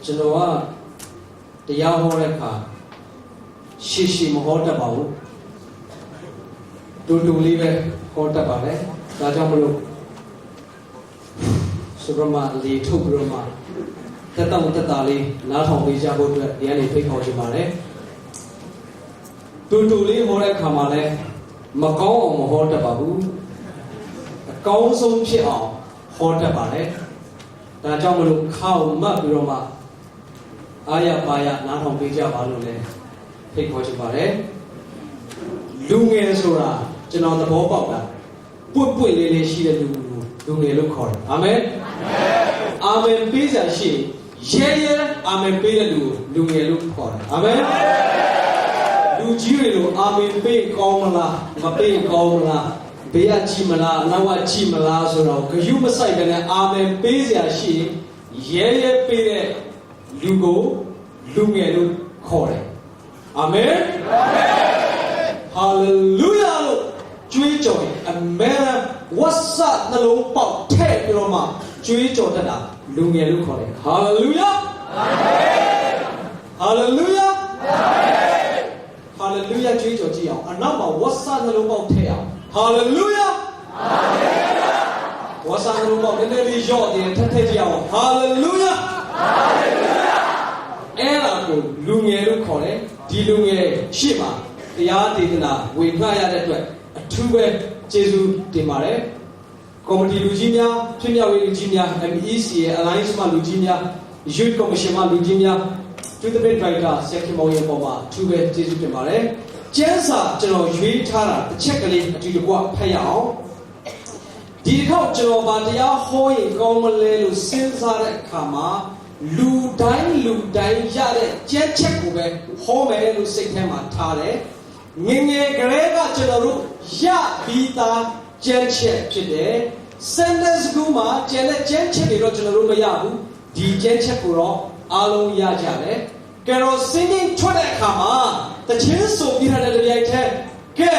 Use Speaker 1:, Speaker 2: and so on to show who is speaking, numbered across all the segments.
Speaker 1: ကျွန်တော်ကတရားဟောတဲ့အခါရှည်မဟောတတ်ပါဘူးတူလေးပဲဟောတတ်ပါတယ်ဒါကြောင့်မလို့ဆိုတော့မှလေထုတ်ပြီးတော့မှတက်တာလေးနားထောင်ပေးကြဖို့အတွက်ဒီကနေဖိတ်ခေါ်ချင်ပါတယ်တူလေးဟောတဲ့အခါမှာလည်းမကောင်းအောင်မဟောတတ်ပါဘူးအကောင်းဆုံးဖြစ်အောင်ဟောတတ်ပါတယ်ဒါကြောင့်မလို့ခေါင်းမှတ်ပြီးတော့မှအာရပါရနားထောင်ပေးကြပါလို့လည်းဖိတ်ခေါ်ချင်ပါတယ်လူငယ်ဆိုတာကျွန်တော်သဘောပေါက်တာပွတ်လေးရှိတဲ့လူငယ်လို့ခေါ်တယ်အာမင်အာမင်ပေးစရာရှိရဲအာမင်ပေးတဲ့လူငယ်လို့ခေါ်တယ်အာမင်လူကြီးတွေလို့အာမင်ပေးကောင်းမလားမပေးကောင်းမလားဘေးကကြည့်မလားအနောက်ကကြည့်မလားဆိုတော့ဂယုမဆိုင်တဲ့အာမင်ပေးစရာရှိရဲပေးတဲ့လူကိုလူငယ်လို့ခေါ်တယ်အာမင်ဟာလေလုယာလို့ကြွေးကြော်ရင်အမေဝတ်ဆတ်နှလုံးပေါက်ထည့်ပြီးတော့မှကြွေးကြော်တတ်တာလူငယ်လို့ခေါ်တယ်ဟာလေလုယာဟာလေလုယာဟာလေလုယာကြွေးကြော်ကြည့်အောင်အနောက်မှာဝတ်ဆတ်နှလုံးပေါက်ထည့်အောင်ဟာလေလုယာဝတ်ဆတ်နှလုံးပေါက်နည်းနည်းလေးရော့တယ်ထည့်ကြည့်အောင်ဟာလေလုယာအဲ့ဒါကိုလူငယ်လို့ခေါ်တယ်ဒီလူငယ်ရှေ့မှာတရားဒေသနာဝေငှရတဲ့အတွက်အထူးပဲကျေးဇူးတင်ပါတယ်ကော်မတီလူကြီးများဖြစ်မြောက်ရေးလူကြီးများ MEC ရဲ့ Alliance မှလူကြီးများ Youth Commission မှလူကြီးများသူတပည့်ဒရိုက်တာဆက်ခင်မောင်ရဲ့ပေါ်မှာအထူးပဲကျေးဇူးတင်ပါတယ်ကျန်းစာကျွန်တော်ရွေးထားတာတစ်ချက်ကလေးအတူတကွဖတ်ရအောင်ဒီတစ်ခေါက်ကျွန်တော်ဗာတရားဟောရင်ကောင်းမလဲလို့စဉ်းစားတဲ့အခါမှာလူတိုင်းရတဲ့ကျမ်းချက်ကိုပဲဟောမယ်လို့စိတ်ထဲမှာထားတယ်ငယ်ကလေးကကျွန်တော်တို့ရပြီးသားကျမ်းချက်ဖြစ်တယ် Sunday School မှာကျန်တဲ့ကျမ်းချက်တွေတော့ကျွန်တော်တို့မရဘူးဒီကျမ်းချက်ကိုတော့အားလုံးရကြတယ်ကဲတော့ singing ထွက်တဲ့အခါမှာတခြင်းဆိုပြီးထားတဲ့တရားထက်ကဲ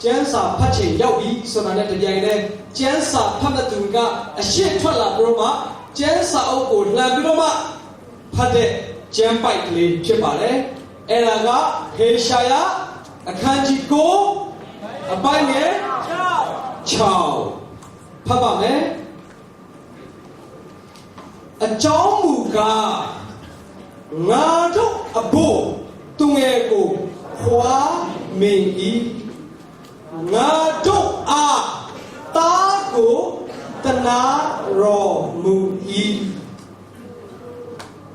Speaker 1: ကျမ်းစာဖတ်ချင်ရောက်ပြီဆိုတာနဲ့တရားနဲ့ကျမ်းစာဖတ်တဲ့သူကအရှင်းထွက်လာပြီးတော့မှကျမ်းစာအုပ်ကိုလှန်ပြီးတော့မှဖတ်တဲ့ကျမ်းပိုက်ကလေးဖြစ်ပါတယ်အဲ့ဒါကဟေရှာယအခန်းကြီး9အပိုင်းငယ်6ဖတ်ပါမယ်အကြောင်းမူကားငါတို့အဖို့သူငယ်ကိုခွာမင်းဤငါတို့အားတားကိုတနာတော်မူ၏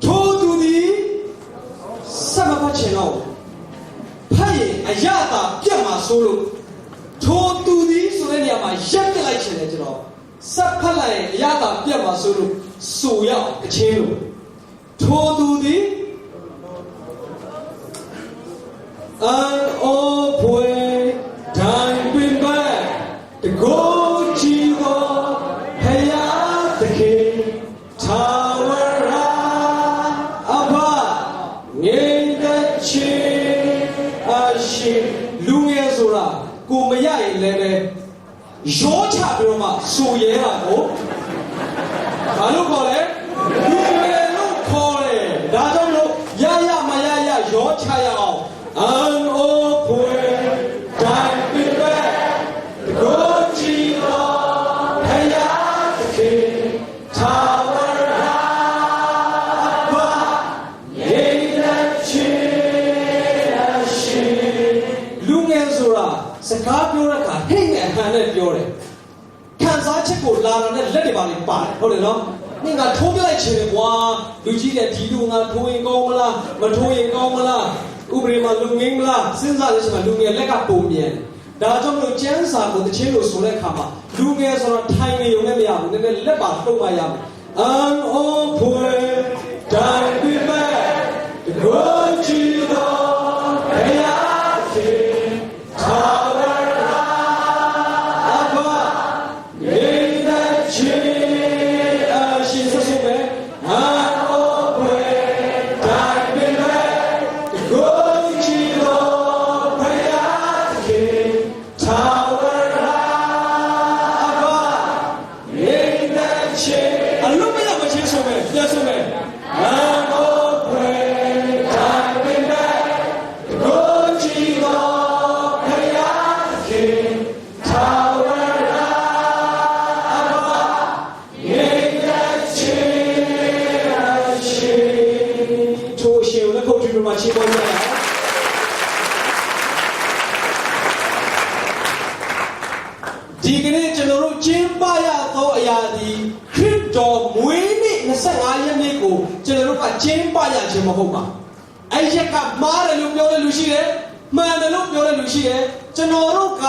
Speaker 1: ထိုသူသည်ဆက်မဖတ်ချင်တော့ဖတ်ရင်အရသာပြတ်မှာဆိုလို့ထိုသူသည်ဆိုတဲ့နေရာမှာရက်ပြလိုက်ချင်တယ်ကျွန်တော်ဆက်ဖတ်လိုက်ရင်အရသာပြတ်မှာဆိုလို့ဆိုရအောင်အချင်းလို့ထိုသူသည်အိုးဖွယ်ဒိုင်ပင်ပဲတကိုးချီတော်ဖယားသခင်ထာဝရအဘငြိမ်သက်ခြင်းအရှင်လူငယ်ဆိုတာကိုမရရင်လည်းပဲရောချပြီးတော့မှဆိုရဲတာကိုဘာလို့ခေါ်လဲလူငယ်လို့ခေါ်တယ်ဒါကြောင့်လို့ရမရရောချရအောင်အိုးဖွယ်ဒိုင်ပင်ပဲတကိုးချီတော်ဖယားသခင်ထာဝရအဘငြိမ်သက်ခြင်းအရှင်လူငယ်ဆိုတာစကားပြောတဲ့အခါဟိတ်နဲ့အဟန်နဲ့ပြောတယ်ခံစားချက်ကိုလာတာနဲ့လက်တွေပါနေပါတယ်ဟုတ်တယ်နော်နင်ကထိုးပြလိုက်ချင်တယ်ကွာလူကြီးတဲ့ဒီလူငါထိုးရင်ကောင်းမလားမထိုးရင်ကောင်းမလားဥပဒေမှာလူငင်းမလားစဉ်းစားလို့ရှိမှလူငယ်လက်ကပုံမြန်ဒါကြောင့်မလို့ကျန်းစာကိုတခြင်းလို့ဆိုတဲ့အခါမှာလူငယ်ဆိုတော့ထိုင်နေုံနဲ့မရဘူးနည်းနည်းလက်ပါလှုပ်မှရမယ်အိုးဖွယ်ဒိုင်ပင်ပဲတကိုးချီတော်ဖယားသခင်ထာဝရအဘငြိမ်သက်ခြင်းအရှင်ဆိုဆိုပဲအိုးဖွယ်ဒိုင်ပင်ပဲတကိုးချီတော်ဖယားသခင်ထာဝရအဘငြိမ်သက်ခြင်းအလုံးမရမချင်းဆိုပဲပြန်ဆိုပဲ တို့မှာချီးမွမ်းကြရဒီကနေ့ကျွန်တော်တို့ကျင်းပရသောအရာဒီခရစ်တော်မွေးနေ့25ရက်နေ့ကိုကျွန်တော်တို့ကကျင်းပရခြင်းမဟုတ်ပါအဲ့ရက်ကမားတယ်လို့ပြောတဲ့လူရှိတယ်မှန်တယ်လို့ပြောတဲ့လူရှိတယ်ကျွန်တော်တို့က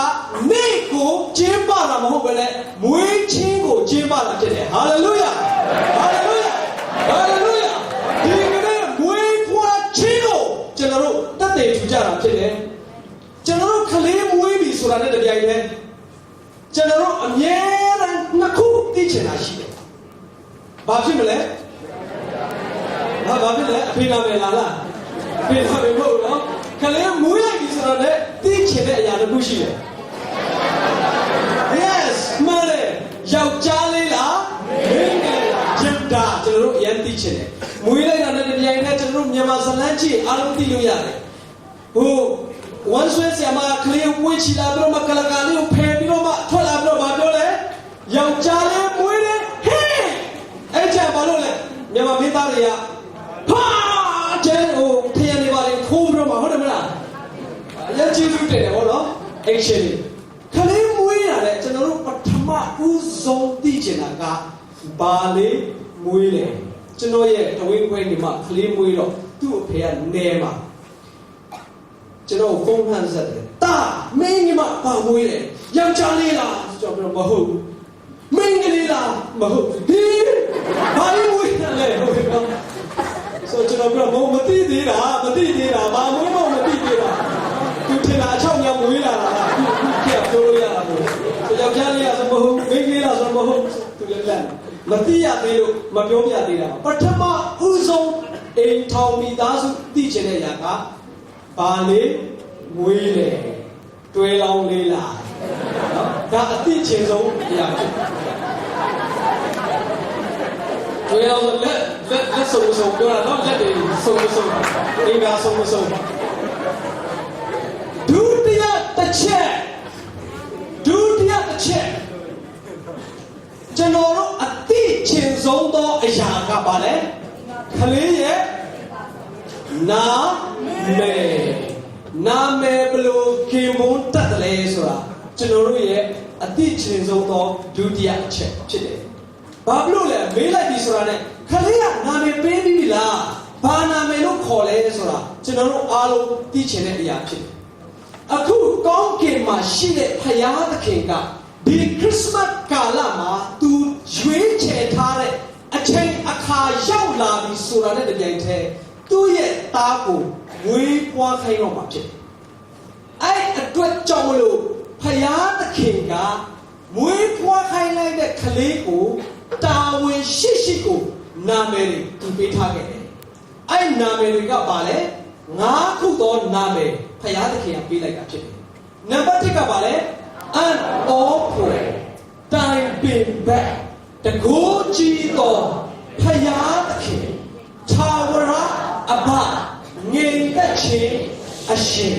Speaker 1: နေ့ကိုကျင်းပတာမဟုတ်ဘဲနဲ့မွေးချင်းကိုကျင်းပတာဖြစ်တယ်ဟာလေလုယာဟာလေလုယာဟာလေလုယာဒီကနေ့မွေးဖွားချင်းကိုကျွန်တော်တို့တတ်တယ်ထူကြတာဖြစ်တယ်ကျွန်တော်တို့ကလေးမွေးပြီဆိုတာနဲ့တပြိုင်တည်းကျွန်တော်တို့အမြဲတမ်းနှစ်ခုသိချင်တာရှိတယ်ဘာဖြစ်မလဲဘာဖြစ်လဲအဖေနာမယ်လားအဖေနာမယ်မဟုတ်နော်ကလေးမွေးလိုက်ပြီဆိုတော့လည်းသိချင်တဲ့အရာတစ်ခုရှိတယ် Yes မှန်တယ်ယောက်ျားလေးလားမိန်းကလေးလားဂျင်ဒါကျွန်တော်တို့အရင်သိချင်တယ်မွေးလိုက်တာနဲ့တပြိုင်တည်းကျွန်တော်တို့မြန်မာဇလန်းကြီးအားလုံးသိလို့ရတယ်ဟိုဝန်ဆွဲဆရာမကလေးဝှေ့ချလာပြီးတော့မှကလကာလေးကိုဖယ်ပြီးတော့မှထွက်လာပြီးတော့မပြောလဲယောက်ျားလေးမွေးတယ်ဟေးအဲ့ကျဘာလို့လဲမြန်မာမိသားတွေကဟာကျဲဟိုဖျက်နေပါလေခိုးပြီးတော့မှဟုတ်တယ်မလားအရင်ကျေးဇူးတင်တယ်ဟောနော် actually ကလေးမွေးရတယ်ကျွန်တော်တို့ပထမဦးဆုံးသိချင်တာကဘာလေးမွေးတယ်ကျွန်တော်ရဲ့တဝင်းခွဲနေမှာကလေးမွေးတော့သူ့အဖေကနေမှာကျွန်တော်ဖုန်းဟန်ဆက်တယ်တာမင်းကြီးမပါမွေးတယ်ယောက်ျားလေးလားကျွန်တော်ပြောမဟုတ်မင်းကလေးလားမဟုတ်ဒီဘာလို့မွေးတယ်လဲဟုတ်ကဲ့ဆိုကျွန်တော်ပြောမသိသေးတာဘာမွေးမသိသေးတာသူထင်တာအချောင်းညောင်မွေးလာတာလားသူပြောလို့ရတာပေါ့ယောက်ျားလေးလားဆိုမဟုတ်မင်းကလေးလားဆိုမဟုတ်သူလည်းလန့်မသိရသေးလို့မပြောပြသေးတာပထမဦးဆုံးအိမ်ထောင်မိသားစုသိချင်တဲ့အရာကဘာလေးမွေးလေတွဲလောင်းလေးလားနော်ဒါအသိချင်ဆုံးအရာဖြစ်တွဲလောင်းလက်ဆုံပြောတာနော်လက်တွေဆုံအိမ်ကဆုံဒုတိယတစ်ချက်ကျွန်တော်တို့အသိချင်ဆုံးသောအရာကဘာလဲခလေးရဲ့နာမည်ဘလို့ခင်မုန်းတတ်တယ်လဲဆိုတာကျွန်တော်တို့ရဲ့အသိချင်ဆုံးသောဒုတိယအချက်ဖြစ်တယ်။ဘာလို့လဲမေးလိုက်ပြီဆိုတာနဲ့ခလေးကနာမည်ပေးပြီးပြီလား။ဘာနာမည်လို့ခေါ်လဲဆိုတာကျွန်တော်တို့အားလုံးသိချင်တဲ့အရာဖြစ်တယ်။အခုကောင်းကင်မှာရှိတဲ့ဖယားသခင်ကဒီခရစ်မတ်ကာလမှာသူရွေးချယ်ထားတဲ့အချိန်အခါရောက်လာပြီဆိုတာနဲ့တပြိုင်တည်းသူ့ရဲ့သားကိုဝေးပွားခိုင်းတော့မှာဖြစ်တယ်။အဲ့အတွက်ကြောင့်မလို့ဖယားသခင်ကမွေးဖွားခိုင်းလိုက်တဲ့ကလေးကိုတာဝန်ရှိကိုနာမည်တွေသူပေးထားခဲ့တယ်။အဲ့နာမည်တွေကပါလေ9ခုသောနာမည်ဖယားသခင်ကပေးလိုက်တာဖြစ်တယ်။နံပါတ်1ကပါလေအန်အောဖွယ်တိုင်ပင်ဘက်တကိုးကြီးသောဖယားသခင်သာဝရအဘငြိမ်သက်ခြင်းအရှင်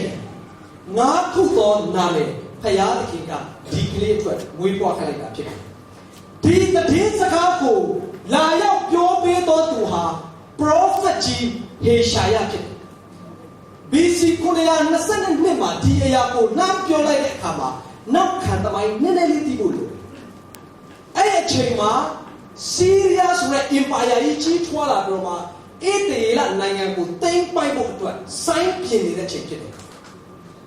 Speaker 1: ငါခုသောနာမည်ဖယားသခင်ကဒီကလေးအတွက်မွေးဖွားခိုင်းလိုက်တာဖြစ်တယ်။ဒီသတင်းစကားကိုလာရောက်ပြောပေးတော်သူဟာ prophet ကြီးဟေရှာယဖြစ်တယ်။ BC 922မှာဒီအရာကိုနှမ်းပြောလိုက်တဲ့အခါမှာနောက်ခံသမိုင်းနည်းနည်းလေးသိဖို့လိုတယ်။အဲ့ဒီအချိန်မှာဆီးရီးယားဆိုတဲ့ empire ကြီးထွားလာတော့မှအေတေလနိုင်ငံကိုသိမ်းပိုက်ဖို့အတွက်စိုင်းပြင်နေတဲ့ချိန်ဖြစ်တယ်။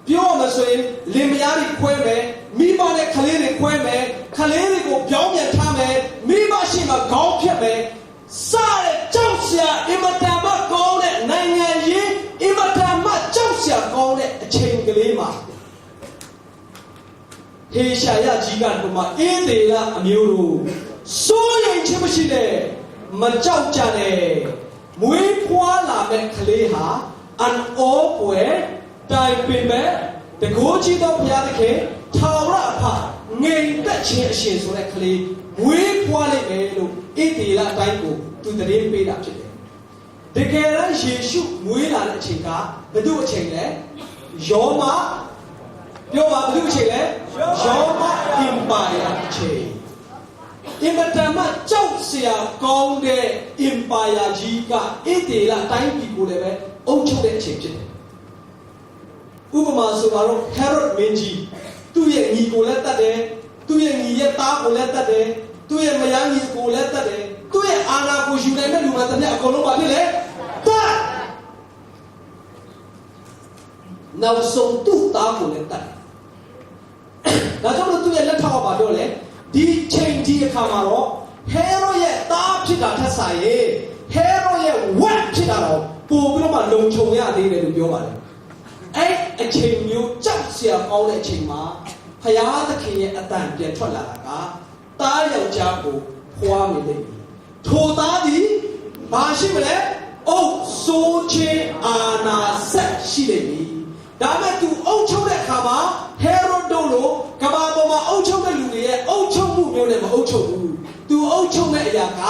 Speaker 1: ပြောမှဆိုရင်လင်မယားတွေခွဲမယ်မိဘနဲ့ကလေးတွေခွဲမယ်ကလေးတွေကိုပြောင်းပြန်ထားမယ်မိမရှိမှခေါင်းဖြတ်မယ်စားတဲ့ကြောက်စရာအင်မတန်မှကောင်းတဲ့နိုင်ငံရေးအင်မတန်မှကြောက်စရာကောင်းတဲ့အချိန်ကလေးမှာဟေရှာယကြီးကတော့မှအေတေလအမျိုးတို့စိုးရိမ်ခြင်းမရှိနဲ့မကြောက်ကြနဲ့မွေးဖွားလာမဲ့ကလေးဟာအန်အောပွယ်တိုင်ပင်မဲ့တကိုးကြီးသောဘုရားသခင်ထာဝရအဖငြိမ်သက်ခြင်းအရှင်ဆိုတဲ့ကလေးမွေးဖွားလိုက်မယ်လို့ဣသေလအတိုင်းကိုသူသတင်းပေးတာဖြစ်တယ်။တကယ်တော့ယေရှုမွေးလာတဲ့အချိန်ကဘယ်သူအချိန်လဲယောမပြောပါဘယ်သူအချိန်လဲယောမအင်ပါယာအချိန် အင်မတန်မှကြောက်စရာကောင်းတဲ့ empire ကြီးကဣသေလတိုင်းပြည်ကိုလည်းပဲအုပ်ချုပ်တဲ့အချိန်ဖြစ်တယ်ဥပမာဆိုတော့ Herod မင်းကြီးသူ့ရဲ့ညီကိုလည်းတတ်တယ်သူ့ရဲ့ညီရဲ့သားကိုလည်းတတ်တယ်သူ့ရဲ့မယားညီကိုလည်းတတ်တယ်သူ့ရဲ့အာဏာကိုယူနိုင်တဲ့လူမှတစ်နေ့အကုန်လုံးပါဖြစ်လေတတ်နောက်ဆုံးသူ့သားကိုလည်းတတ်ဒါကြောင့်လို့သူ့ရဲ့လက်ထောက်ကပါတော့လေဒီချိန်ဒီအခါမှာတော့ Herod ရဲ့သားဖြစ်တာထက်ဆိုင်ရင် Herod ရဲ့ဝက်ဖြစ်တာတော့ပို့ပြီးတော့မှလုံခြုံရသေးတယ်လို့ပြောပါတယ်အဲ့အချိန်မျိုးကြောက်စရာကောင်းတဲ့အချိန်မှာဘုရားသခင်ရဲ့အတန်ပြန်ထွက်လာတာကတားယောက်ျားကိုဖွားမိတယ်ထိုသားသည်ဘာရှိမလဲအုပ်ဆိုးခြင်းအာနာဆက်ရှိတယ်ဒါမဲ့သူအုပ်ချုပ်တဲ့အခါမှာဟေရိုဒိုလိုကမ္ဘာပေါ်မှာအုပ်ချုပ်တဲ့လူတွေရဲ့အုပ်ချုပ်မှုမျိုးနဲ့မအုပ်ချုပ်ဘူးသူအုပ်ချုပ်တဲ့အရာက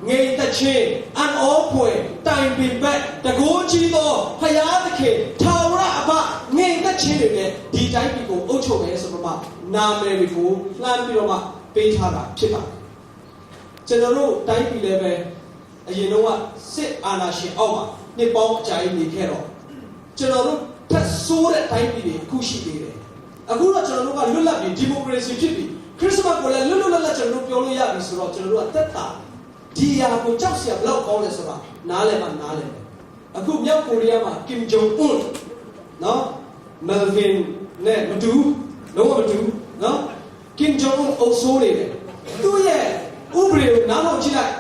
Speaker 1: ငြိမ်သက်ခြင်းအံ့ဩဖွယ်တိုင်ပင်ဘက်တကိုးကြီးသောဘုရားသခင်ထာဝရအဘငြိမ်သက်ခြင်းတွေနဲ့ဒီတိုင်းပြည်ကိုအုပ်ချုပ်မယ်ဆိုတော့မှနာမည်တွေကိုလှမ်းပြီးတော့မှပေးထားတာဖြစ်ပါတယ်ကျွန်တော်တို့တိုင်းပြည်လည်းပဲအရင်တော့စစ်အာဏာရှင်အောက်မှာနှစ်ပေါင်းအကြာကြီးနေခဲ့တော့ကျွန်တော်တို့ထက်ဆိုးတဲ့တိုင်းပြည်တွေအခုရှိသေးတယ်အခုတော့ကျွန်တော်တို့ကလွတ်လပ်ပြီးဒီမိုကရေစီဖြစ်ပြီးခရစ်စမတ်ကိုလည်းလွတ်လွတ်လပ်လပ်ကျွန်တော်တို့ပြောလို့ရပြီဆိုတော့ကျွန်တော်တို့ကသက်သာဒီအရာကိုကြောက်စရာဘယ်လောက်ကောင်းလဲဆိုတာနားလည်မှနားလည်မယ်အခုမြောက်ကိုရီးယားမှာကင်ဂျုံအွန်းနော်မယ်ဗင်နဲ့မတူလုံးဝမတူနော်ကင်ဂျုံအွန်းအုပ်စိုးနေတယ်သူ့ရဲ့ဥပဒေကိုနားထောင်ကြည့်လိုက်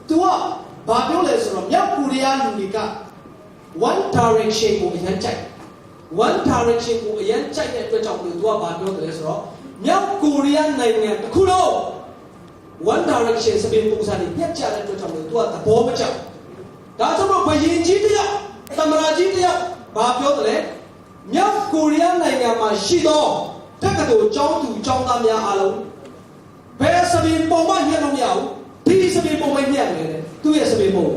Speaker 1: သူကဘာပြောလဲဆိုတော့မြောက်ကိုရီးယားလူတွေက one direction ကိုအရင်ကြိုက် one direction ကိုအရင်ကြိုက်တဲ့အတွက်ကြောင့်သူကဘာပြောတယ်လဲဆိုတော့မြောက်ကိုရီးယားနိုင်ငံတစ်ခုလုံး one direction စပင်ပုံစံနဲ့ပြတ်ကျတဲ့အတွက်ကြောင့်သူကသဘောမကျဒါကြောင့်ဘယင်ကြီးတယောက်သမရာကြီးတယောက်ဘာပြောတယ်လဲမြောက်ကိုရီးယားနိုင်ငံမှာရှိသောတက္ကသိုလ်ကျောင်းသူကျောင်းသားများအားလုံးဘယ်စပင်ပုံမှညှက်လို့မရဘူးဒီစပင်ပုံမှညှက်နေတယ်သူ့ရဲ့စပင်ပုံ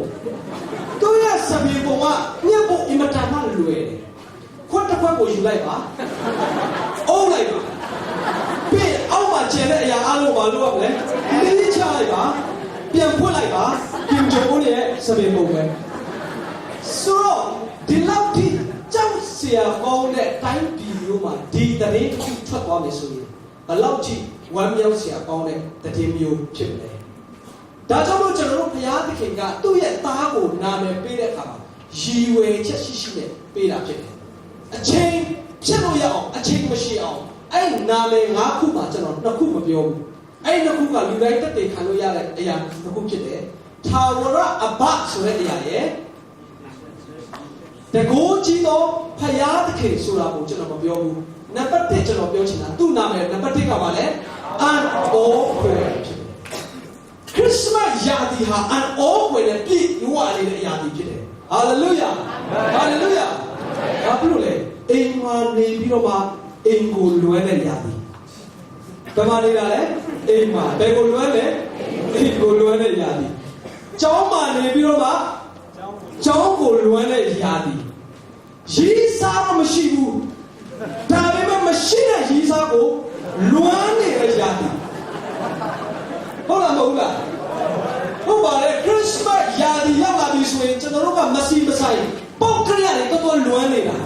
Speaker 1: သူ့ရဲ့စပင်ပုံကညှက်ဖို့အင်မတန်မှလွယ်တယ်ခွတ်တစ်ခွက်ကိုယူလိုက်ပါအုံးလိုက်ပါပြီးအောက်မှာကျန်တဲ့အရာအားလုံးဘာလုပ်ရမလဲလေးချလိုက်ပါပြန်ဖွင့်လိုက်ပါကင်ဂျုံအွန်းရဲ့စပင်ပုံပဲဆိုတော့ဒီလောက်ထိကြောက်စရာကောင်းတဲ့တိုင်းပြည်မျိုးမှာဒီတရင်ထွက်သွားမယ်ဆိုရင်ဘယ်လောက်ထိဝမ်းမြောက်စရာကောင်းတဲ့တည်မျိုးဖြစ်မလဲဒါကြောင့်မို့ကျွန်တော်တို့ဘုရားသခင်ကသူ့ရဲ့သားကိုနာမည်ပေးတဲ့အခါမှာရည်ဝယ်ချက်ရှိရှိနဲ့ပေးတာဖြစ်တယ်အချိန်ဖြစ်လို့ရအောင်အချိန်မရှိအောင်အဲ့နာမည်၅ခုမှာကျွန်တော်နှစ်ခုမပြောဘူးအဲ့နှစ်ခုကလူတိုင်းတက်တယ်ခံလို့ရတဲ့အရာတစ်ခုဖြစ်တယ်ထာဝရအဘဆိုတဲ့အရာရဲ့တကိုးကြီးသောဘုရားသခင်ဆိုတာကိုကျွန်တော်မပြောဘူးနံပါတ်1ကျွန်တော်ပြောချင်တာသူ့နာမည်နံပါတ်1ကပါလဲအန်အိုဖွယ်ဖြစ်တယ်ခရစ်စမတ်ယာတီဟာအန်အိုဖွယ်နဲ့ပြည့်ဝနေတဲ့အရာဖြစ်တယ်ဟာလေလုယာဟာလေလုယာဘာဖြစ်လို့လဲအိမ်မှာနေပြီးတော့မှအိမ်ကိုလွဲတဲ့ယာတီဘယ်မှာနေတာလဲအိမ်မှာဘယ်ကိုလွဲလဲအိမ်ကိုလွဲတဲ့ယာတီကျောင်းမှာနေပြီးတော့မှကျောင်းကိုလွဲတဲ့ယာတီရီးစားတော့မရှိဘူးဒါပေမဲ့မရှိတဲ့ရီးစားကိုလွမ်းနေတဲ့ယာတီဟုတ်လားမဟုတ်လားဟုတ်ပါလေခရစ်စမတ်ယာတီရောက်လာပြီဆိုရင်ကျွန်တော်တို့ကမစီမဆိုင်ပေါက်ကရရတယ်တော်တော်လွမ်းနေတာ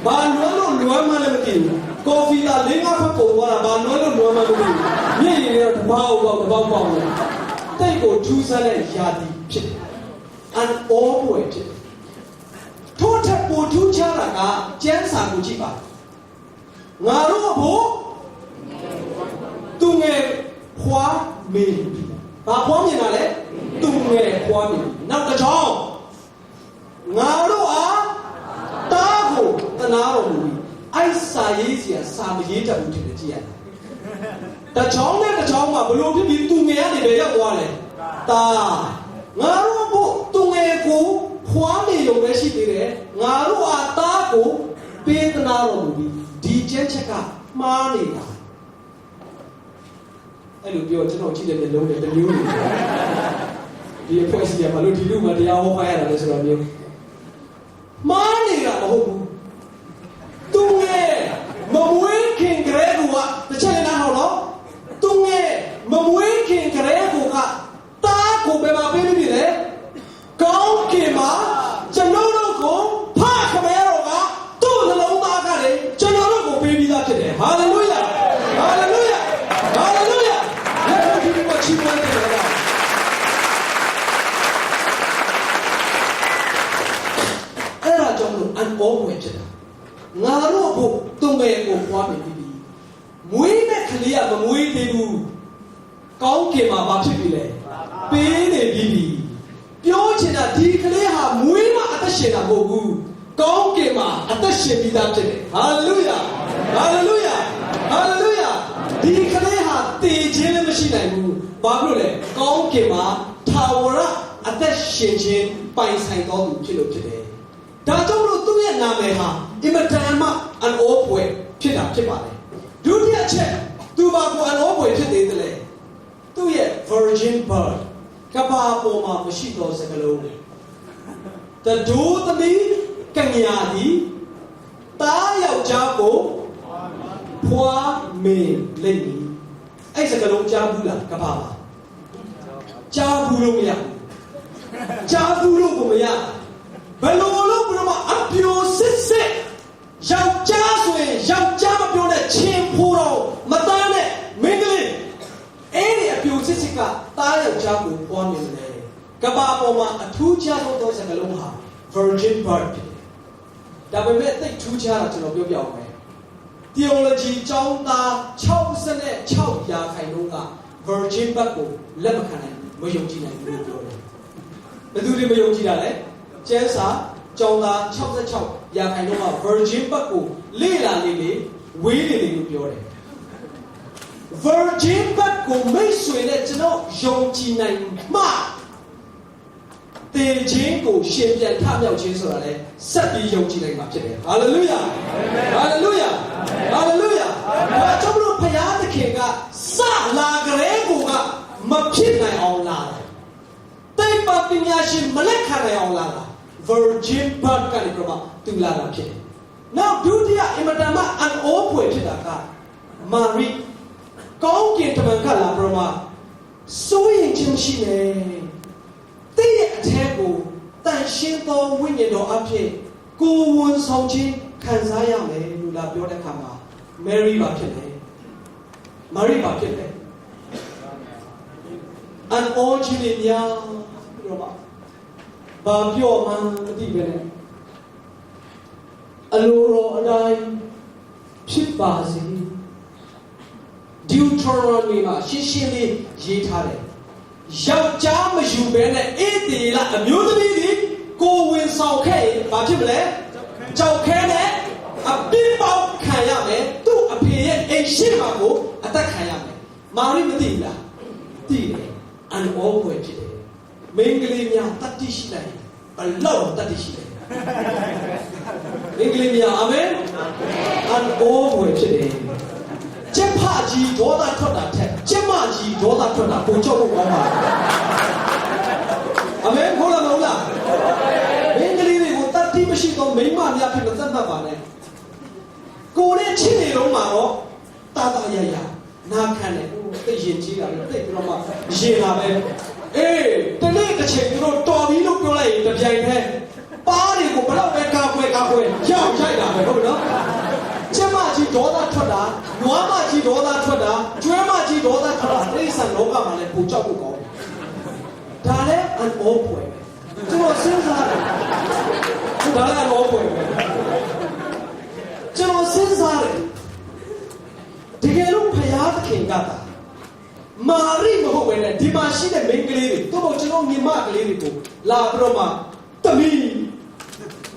Speaker 1: ဘာလွမ်းလို့လွမ်းမှလည်းမသိဘူးကော်ဖီသာ၄-၅ ဖက်ပုံသွားတာဘာလွမ်းလို့လွမ်းမှမသိဘူးမျက်ရည်တွေတော့တပေါက်ပေါက်ပေါက်နေတိတ်ကိုထူးဆန်းတဲ့ယာတီဖြစ်တယ်အန်အောပွေဖြစ်တယ်ထို့ထက်ပိုထူးခြားတာကကျမ်းစာကိုကြည့်ပါငါတို့ဘို့သူငယ်ဖွားမင်းဘာဖွားမြင်တာလဲသူငယ်ဖွားမင်းနောက်တစ်ချောင်းငါတို့အားတားကိုတနာတော်မူပြီးအိုက်စာရေးစီစာမရေးတတ်ဘူးတဲ့ကြည့်ရတချောင်းနဲ့တချောင်းမှာဘလို့ဖြစ်ပြီးသူငယ်ကနေပဲရောက်သွားတယ်တာငါတို့ဘို့သူငယ်ကိုဖွားနေရုံပဲရှိသေးတယ်ငါတို့အားတားကိုပေးတနာတော်မူပြီးဒီကျမ်းချက်ကမှားနေတာအဲ့လိုပြောကျွန်တော်ကြည့်တဲ့မျက်လုံးတွေတမျိုးတွေဒီအဖွဲ့အစည်းကဘာလို့ဒီလူမှတရားဟောခိုင်းရတာလဲဆိုတော့မျိုးမားနေတာမဟုတ်ဘူးသူငယ်မမွေးခင်ကလေးကတစ်ချက်နားဟောတော့သူငယ် အန်အောဝင်ဖြစ်တာငါတို့ဘုတုံငယ်ကိုပွားမြင်ပြီးမွေးတဲ့ကလေးကမမွေးသေးဘူးကောင်းကင်မှာဘာဖြစ်ပြီလဲပေးနေပြီပြောချင်တာဒီကလေးဟာမွေးမှအသက်ရှင်တာမဟုတ်ဘူးကောင်းကင်မှာအသက်ရှင်ပြီးသားဖြစ်တယ်ဟာလေလုယာဟာလေလုယာဟာလေလုယာဒီကလေးဟာတည်ခြင်းလည်းမရှိနိုင်ဘူးဘာဖြစ်လို့လဲကောင်းကင်မှာထာဝရအသက်ရှင်ခြင်းပိုင်ဆိုင်တော်သူဖြစ်လို့ဖြစ်တယ်ဒါကြောင့်လို့သူ့ရဲ့နာမည်ဟာအင်မတန်မှအန်အိုးပွဲဖြစ်တာဖြစ်ပါတယ်ဒုတိယချက်သူဘာကိုအန်အိုးပွဲဖြစ်သေးတယ်လဲသူ့ရဲ့ virgin birth ကဘာပေါ်မှာမရှိတော့စကလုံးတဒိုးသမီးကညာဒီတားယောက်ျားကိုဖွာမေလိမ့်မည်အဲ့စကလုံးကြားဘူးလားကဘာပါကြားဘူးလို့မရကြားဘူးလို့ကိုမရဘယ်လိုလုပ်ပြီးတော့အပြိုစစ်စစ်ယောက်ျားဆိုရင်ယောက်ျားမပြောတဲ့ချင်းဖိုးတော့မသားနဲ့မင်းကလေးအဲ့ဒီအပြိုစစ်စစ်ကတားယောက်ျားကိုပွားမြင်တယ်ကဘာပေါ်မှာအထူးခြားသောစကလုံးဟာ virgin birth ဒါပေမဲ့သိထူးခြားတာကျွန်တော်ပြောပြအောင်မယ် theology ကျောင်းသား66ရာခိုင်နှုန်းက virgin birth ကိုလက်မခံနိုင်မယုံကြည်နိုင်ဘူးလို့ပြောတယ်ဘယ်သူတွေမယုံကြည်တာလဲကျဲစာကျောင်းသား66ရာခိုင်နှုန်းက virgin birth ကိုလေ့လာနေလေဝေးနေလေလို့ပြောတယ် virgin birth ကိုမိတ်ဆွေနဲ့ကျွန်တော်ယုံကြည်နိုင်မှတည်ခြင်းကိုရှင်ပြန်ထမြောက်ခြင်းဆိုတာလေဆက်ပြီးယုံကြည်နိုင်မှာဖြစ်တယ်ဟာလေလုယာဟာလေလုယာဟာလေလုယာဘာကြောင့်လို့ဘုရားသခင်ကစလာကြတဲ့ကိုကမဖြစ်နိုင်အောင်လာတယ်တိတ်ပပညာရှင်မလက်ခံနိုင်အောင်လာတာ virgin birth ကနေပြမတူလာတာဖြစ်တယ်နောက်ဒုတိယအင်မတန်မှအန်အိုးဖွယ်ဖြစ်တာကမာရိကောင်းကင်တမန်ကလာပြမစိုးရင်ခြင်းရှိနေတည့်ရဲ့အထက်ကိုတန်ရှင်းသောဝိညာဉ်တော်အဖြစ်ကိုယ်ဝန်ဆောင်ခြင်းခံစားရမယ်လို့လာပြောတဲ့အခါမှာမေရီပါဖြစ်တယ်မာရိပါဖြစ်တယ်အန်အော်ခြင်းလေးများပြောပါဘာပြောမှမသိပဲနဲ့အလိုတော်အတိုင်းဖြစ်ပါစေ Deuteronomy မှာရှင်းရှင်းလေးရေးထားတယ်ယောက်ျားမယူဘဲနဲ့အေးတေလအမျိုးသမီးတွေကိုဝင်ဆောင်ခဲ့ရင်ဘာဖြစ်မလဲကြောက်ခဲနဲ့အပြစ်ပေါက်ခံရမယ်သူ့အဖေရဲ့အိမ်ရှိမှာကိုအသက်ခံရမယ်မာရိမသိဘူးလားသိတယ်အန်အောဝယ်ဖြစ်တယ်မိန်းကလေးများတတိရှိလိုက်ဘလောက်တတိရှိလိုက်မိန်းကလေးများအာမင်အန်အောဝယ်ဖြစ်တယ်ကျက်ဖကြီးဒေါသထွက်တာထက်ကျက်မကြီးဒေါသထွက်တာပုံကြောက်ဖို့ကောင်းပါအမေဟုတ်လားမဟုတ်လားမင်းကလေးတွေကိုတတ်တိမရှိတော့မိန်းမများဖြစ်မသက်မှတ်ပါနဲ့ကိုနဲ့ချစ်နေတော့မှာတော့တာတာရရနာခံတယ်ဟိုသိရင်ကြီးတာလေသိပြီးတော့မှရင်လာပဲအေးတနေ့တစ်ချိန်သူတို့တော်ပြီလို့ပြောလိုက်ရင်တပြိုင်တည်းပါးတွေကိုဘလောက်ပဲကာကွယ်ရောက်ရိုက်တာပဲဟုတ်နော်ကျမကြီးဒေါသထွက်တာနွားမကြီးဒေါသထွက်တာကျွဲမကြီးဒေါသထွက်တာတိရစ္ဆာန်လောကမှာလည်းပုံကြောက်ဖို့ကောင်းဒါလည်းအန်အောပွဲကျွန်တော်စဉ်းစားတယ်ဒါလည်းအန်အောပွဲကျွန်တော်စဉ်းစားတယ်တကယ်လို့ဖယားသခင်ကမာရိမဟုတ်ဘဲနဲ့ဒီမှာရှိတဲ့မိန်းကလေးတွေတို့ကျွန်တော်ညီမကလေးတွေကိုလာပြီးတော့မှတမီ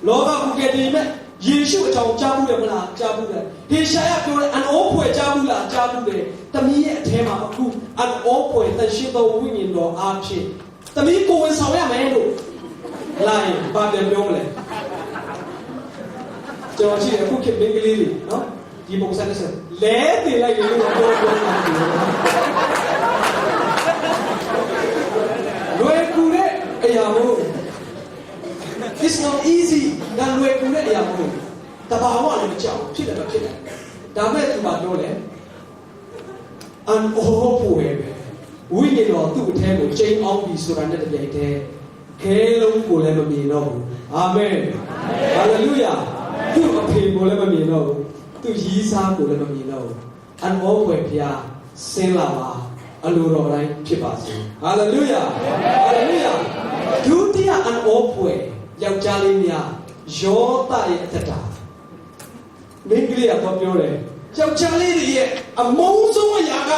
Speaker 1: လောကကူကယ်တင်မဲ့ယေရှုအကြောင်းကြားဘူးတယ်မလားကြားဘူးတယ်ဟေရှာယပြောတဲ့အန်အိုးဖွယ်ကြားဘူးလားကြားဘူးတယ်တမီးရဲ့အထဲမှာအခုအန်အိုးဖွယ်တရှိသောဝိညာဉ်တော်အားဖြင့်တမီးကိုဝင်ဆောင်ရမယ်လို့လိုက်ဘာပြန်ပြောမလဲကျွန်တော်ရှိတယ်အခုခေတ်မိန်းကလေးတွေနော်ဒီပုံစံနဲ့ဆိုလဲတင်လိုက်လို့ပြောနေတာလွယ်ကူတဲ့အရာမို့It's not easy ဒါလွယ်ကူတဲ့အရာမဟုတ်တဘာဝလည်းမကြောက်ဖြစ်တယ်မဖြစ်တယ်ဒါမဲ့သူကပြောတယ်အန်အိုးပွေပဲဝိညာဉ်တော်သူ့အထဲကိုချိန်အောင်ပြီဆိုတာနဲ့တပြိုင်တည်းခဲလုံးကိုလည်းမမြင်တော့ဘူးအာမင်ဟာလေလုယာသူ့အဖေကိုလည်းမမြင်တော့ဘူးသူ့ရီးစားကိုလည်းမမြင်တော့ဘူးအန်အိုးပွေဖျားဆင်းလာပါအလိုတော်တိုင်းဖြစ်ပါစေဟာလေလုယာဟာလေလုယာဒုတိယအန်အိုးပွေယောက်ျားလေးများ ယောသရဲ့တက်တာမိန်းကလေးကတော့ပြောတယ်ယောက်ျားလေးတွေရဲ့အမုန်းဆုံးအရာက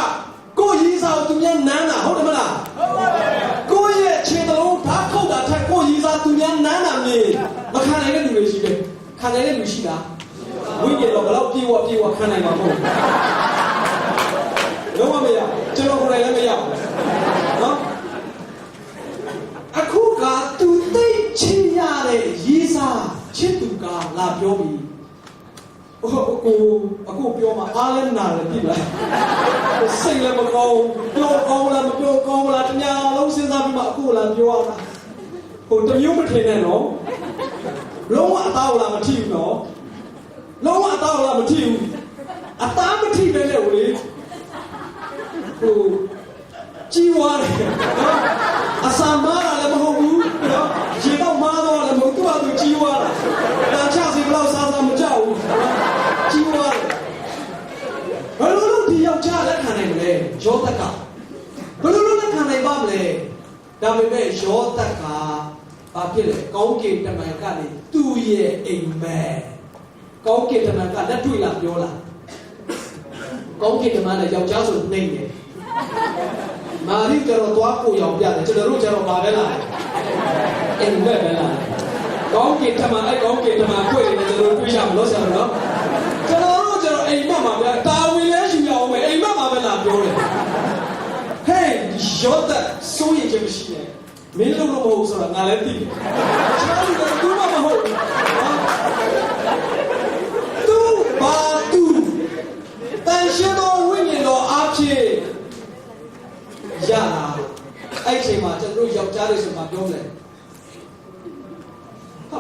Speaker 1: ကိုယ်ရေးစားသူများနမ်းတာဟုတ်တယ်မလားဟုတ်ပါဘူးကိုယ့်ရဲ့ခြေတလုံးဓာတ်ခုတ်တာထက်ကိုယ်ရေးစားသူများနမ်းတာမြင်မခံနိုင်တဲ့လူတွေရှိတယ်ခံနိုင်တဲ့လူရှိလားဝိညာဉ်တော့ဘယ်တော့ပြေဝခံနိုင်မှာမဟုတ်ဘူးလုံးဝမရကျွန်တော်ကိုယ်တိုင်လည်းမရဘူးနော်အခုကသူသိချင်ရတဲ့ရေးစားချစ်သူကလာပြောပြီးအခုပြောမှာအားလည်းနာတယ်ပြီလားစိတ်လည်းမကောင်းပြောကောင်းလားမပြောကောင်းလားတညာလုံးစဉ်းစားပြီးမှအခုလာပြောရတာတမျိုးမထင်နဲ့နော်လုံးဝအသားလာမထီဘူးနော်လုံးဝအသားလာမထီဘူးအသားမထီပဲလေဟိုလေကြီးွားတယ်နော်အစာမားတာလည်းမဟုတ်ဘူးနော်ရေတော့မားတော့လည်းမဟုတ်သူ့ဟာသူကြီးွားတာတန်ချစီဘလောက်စားမကြောက်ဘူးကြီးွားတယ်ဘယ်လိုလုပ်ဒီယောက်ျားလက်ခံနိုင်မလဲယောသက်ကဘယ်လိုလုပ်လက်ခံနိုင်ပါမလဲဒါပေမဲ့ယောသက်ကဘာဖြစ်လဲကောင်းကင်တမန်ကနေသူ့ရဲ့အိမ်မက်ကောင်းကင်တမန်ကလက်တွေ့လာပြောလာကောင်းကင်တမန်နဲ့ယောက်ျားဆိုနှိမ့်တယ်မာရီကျတော့သွားကိုရောင်ပြတယ်ကျွန်တော်တို့ကျတော့ပါပဲလားအိမ်မက်ပဲလားကောင်းကင်တမန်အဲ့ကောင်းကင်တမန်တွေ့နေတယ်ကျွန်တော်တွေ့ရမလို့ဆရာနော်ကျွန်တော်တို့ကျတော့အိမ်မက်မှာဗျာတာဝန်လဲယူရအောင်ပဲအိမ်မက်မှာပဲလားပြောတယ်ဟေးရော့တဲ့စိုးရိမ်ခြင်းမရှိနဲ့မင်းလုံးလို့မဟုတ်ဆိုတာငါလည်းသိတယ်ကျွန်တော်တို့ကမဟုတ်သူဘာသူတန်ရှင်းသောဝိညာဉ်တော်အဖြစ်ရတာအဲ့ချိန်မှာကျွန်တော်တို့ယောက်ျားတွေဆိုမှပြောတယ်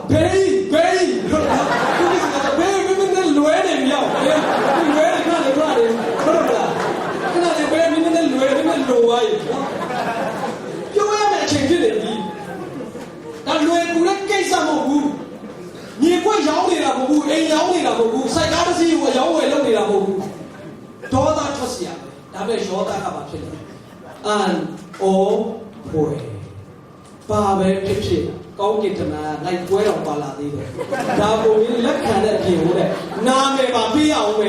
Speaker 1: ဘေးဟုတ်လားဒီကဘေးလွယ်နေမြောက်လွယ်နေခါလေဟုတ်လားခဏလေးဘေးမင်းနဲ့လွယ်နေလိုဝိုင်းပြောရမယ့်အချိန်ဖြစ်တယ်ဒီဒါလွယ်ကူတဲ့ကိစ္စမဟုတ်ဘူးညီကွက်ရောင်းနေတာမဟုတ်ဘူးအိမ်ရောင်းနေတာမဟုတ်ဘူးစိုက်ကားတစ်စီးကိုရောင်းဝယ်လုပ်နေတာမဟုတ်ဘူးဒေါသထွက်เสียဒါပဲရောသကပါဖြစ်တယ်အန်အိုဖွယ်ပါပဲဖြစ်ကောင်းကင်တမန်လိုက်ပွဲတော်ပါလာသေးတယ်ဒါပုံကြီးလက်ခံတဲ့အပြင်ဟိုတဲ့နာမည်ပါပေးအောင်ပဲ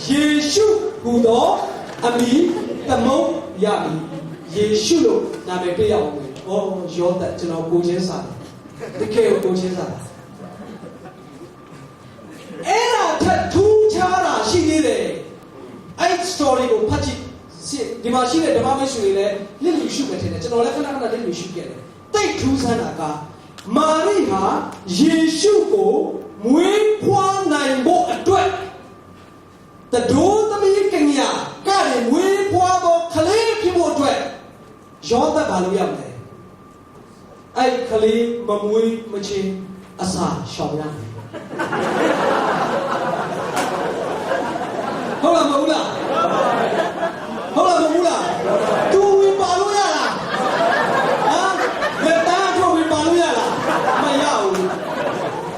Speaker 1: ယေရှုဟူသောအမည်သမုတ်ရပြီယေရှုလို့နာမည်ပေးအောင်ပဲဟောယောသကျွန်တော်ကိုချင်းစားတယ်တကယ်ကိုချင်းစားတယ်အဲ့ဒါထက်ထူးခြားတာရှိသေးတယ်အဲ့ story ကိုဖတ်ကြည့်ဒီမှာရှိတဲ့ဓမ္မမိတ်ဆွေတွေလည်းလစ်လူရှုမယ်ထင်တယ်ကျွန်တော်လည်းခဏခဏလစ်လူရှုခဲ့တယ်တိတ်ထူးဆန်းတာကမာရိဟာယေရှုကိုမွေးဖွားနိုင်ဖို့အတွက်တဒိုးသမီးကညာကလည်းမွေးဖွားသောကလေးဖြစ်ဖို့အတွက်ယောသဘာလို့ရမလဲအဲ့ကလေးမမွေးမချင်းအစာရှောင်ရတယ်ဟုတ်လားမဟုတ်လားဟုတ်လားမဟုတ်လားသူဝင်ပါလို့ရလားဟမ်လက်သားထုတ်ဝင်ပါလို့ရလားမရဘူး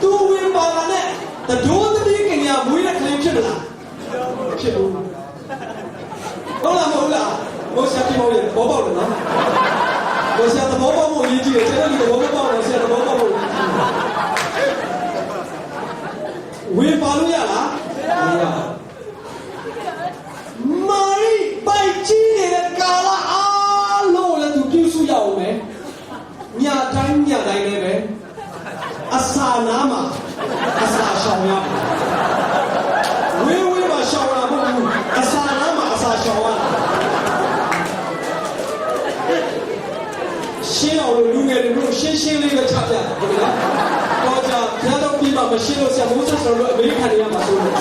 Speaker 1: သူဝင်ပါလာနဲ့တဒိုးသမီးကညာမွေးတဲ့ကလေးဖြစ်မလားဖြစ်ဘူးဟုတ်လားမဟုတ်လားဘောဆက်ပြီးဘောပေါက်တယ်နော်ဘောဆက်သဘောပေါက်ဖို့ရည်ကြည့်တယ်ကျွန်တော်ဒီသဘောပေါက်တော့ဆက်သဘောပေါက်ဖို့ရည်ကြည့်ဝင်ပါလို့ရလားမရမာရိပိုက်ကြီးနေတဲ့ကာလအားလုံးလည်းသူပြုစုရအောင်မယ်ညတိုင်းလည်းပဲအစာနာမှာအစာရှောင်ရဝေးမှာရှောင်ရမဟုတ်ဘူးအစာနာမှာအစာရှောင်ရရှင်းအောင်လူငယ်တွေရှင်းလေးပဲချပြတယ်ဟုတ်လားတော့ကြာဘုရားတော်ပြီးမှမရှင်းလို့ဆရာမိုးဆက်တော်တို့အမေရိကန်တွေရမှာဆိုလို့